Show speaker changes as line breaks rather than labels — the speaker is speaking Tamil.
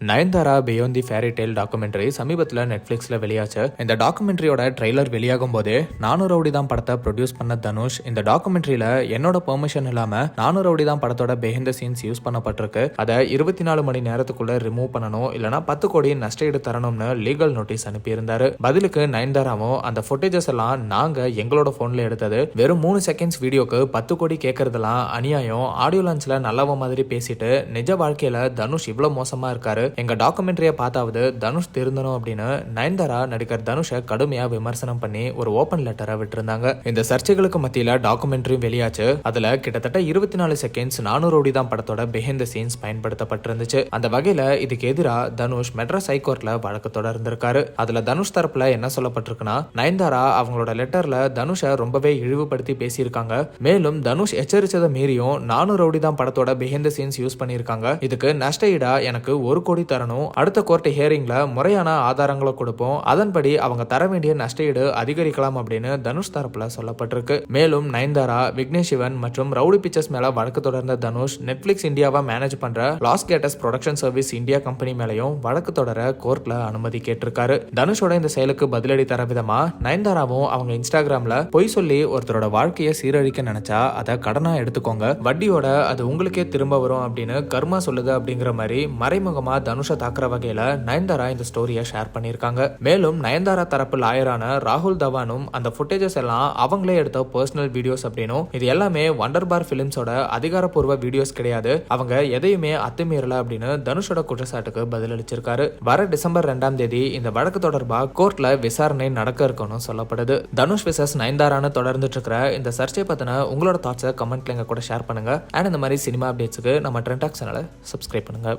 Nayanthara beyond the fairy tale documentary சமீபத்தில் நெட்ஃபிளிக்ஸில் வெளியாச்சு. இந்த டாக்குமெண்ட்ரியோட ட்ரெய்லர் வெளியாகும் போதே நானூறு ரவுடி தான் படத்தை ப்ரொடியூஸ் பண்ண தனுஷ் இந்த டாக்குமெண்ட்ரியில என்னோட பெர்மிஷன் இல்லாம நானூறு ரவுடி தான் படத்தோட பிஹைண்ட் தி சீன்ஸ் யூஸ் பண்ணப்பட்டிருக்கு. அதை 24 மணி நேரத்துக்குள்ள ரிமூவ் பண்ணணும், இல்லனா 10 கோடி நஷ்டஈடு தரணும்னு லீகல் நோட்டீஸ் அனுப்பியிருந்தாரு. பதிலுக்கு நயன்தாராவும் அந்த ஃபுட்டேஜஸ் எல்லாம் நாங்க எங்களோட போன்ல எடுத்தது, வெறும் 3 செகண்ட்ஸ் வீடியோக்கு 10 கோடி கேட்கறதெல்லாம் அநியாயம், ஆடியோ லான்ச்ல நல்லவ மாதிரி பேசிட்டு நிஜ வாழ்க்கையில தனுஷ் இவ்வளவு மோசமா இருக்காரு, எங்க டாக்குமெண்ட்ரியை பார்த்தாவது தனுஷ் திருந்தணும் அப்படின்னு நயன்தாரா நடிகர் தனுஷை கடுமையா விமர்சனம் பண்ணி ஒரு ஓபன் லெட்டரை விட்டுருந்தாங்க. இந்த சர்ச்சைகளுக்கு மத்தியில டாக்குமெண்ட்ரி வெளியாச்சு. அதுல கிட்டத்தட்ட 24 செகண்ட்ஸ் 400 கோடி தான் படத்தோட பிஹைண்ட் தி சீன்ஸ் பயன்படுத்தப்பட்டிருந்துச்சு. அந்த வகையில இதுக்கு எதிராக தனுஷ் மெட்ராஸ் ஹைகோர்ட்ல வழக்கு தொடர்ந்திருக்காரு. அதுல தனுஷ் தரப்புல என்ன சொல்லப்பட்டிருக்குன்னா, நயன்தாரா அவங்களோட லெட்டர்ல தனுஷை ரொம்பவே இழிவுபடுத்தி பேசியிருக்காங்க. மேலும் தனுஷ் எச்சரிச்சதை மீறியும் 400 கோடி தான் படத்தோட பிஹைண்ட் தி சீன்ஸ் யூஸ் பண்ணியிருக்காங்க. இதுக்கு நஷ்டஈடா எனக்கு 1 கோடி தரணும், அடுத்த கோர்ட் ஹியரிங்ல முறையான ஆதாரங்களை கொடுப்போம், அதன்படி அவங்க தர வேண்டிய நஷ்டஈடு அதிகரிக்கலாம் அப்படின்னு தனுஷ் தரப்புல சொல்லப்பட்டிருக்கு. மேலும் நயன்தாரா, விக்னேஷ் சிவன் மற்றும் ரவுடி பிக்சர்ஸ் மேல வழக்கு தொடர்ந்த தனுஷ் நெட்ஃபிளிக்ஸ் இந்தியாவா மேனேஜ் பண்ற Los Gatos production service India company மேலையும் வழக்கு தொடர கோர்ட்ல அனுமதி கேட்டிருக்காரு. தனுஷோட இந்த செயலுக்கு பதிலடி தர விதமா நயன்தாராவும் அவங்க இன்ஸ்டாகிராம்ல பொய் சொல்லி ஒருத்தரோட வாழ்க்கையை சீரழிக்க நினைச்சா அதை கடனா எடுத்துக்கோங்க, வட்டியோட அது உங்களுக்கே திரும்ப வரும் அப்படின்னு கர்மா சொல்லுது அப்படிங்கிற மாதிரி மறைமுகமா தனுஷை தாக்குற வகையில நயன்தாரா இந்த ஸ்டோரியை ஷேர் பண்ணிருக்காங்க. மேலும் நயன்தாரா தரப்பு லாயரான ராகுல் தவானும் அந்த ஃபுட்டேஜஸ் எல்லாம் அவங்களே எடுத்த பர்சனல் வீடியோஸ் அப்படின்னும், இது எல்லாமே வண்டர் பார் பிலிம்ஸோட அதிகாரப்பூர்வ வீடியோஸ் கிடையாது, அவங்க எதையுமே அத்துமீறல அப்படின்னு தனுஷோட குற்றச்சாட்டுக்கு பதிலளிச்சிருக்காரு. வர டிசம்பர் 2ஆம் தேதி இந்த வழக்கு தொடர்பா கோர்ட்ல விசாரணை நடக்க இருக்குன்னு சொல்லப்படுது. தனுஷ் விசஸ் நயன்தாரான்னு தொடர்ந்துட்டு இருக்கிற இந்த சர்ச்சை பத்தின உங்களோட தாட்ஸை கமெண்ட்ல எங்க கூட ஷேர் பண்ணுங்க. அண்ட் இந்த மாதிரி சினிமா அப்டேட்ஸுக்கு நம்ம ட்ரெண்ட் டாக் சேனலை சப்ஸ்கிரைப் பண்ணுங்க.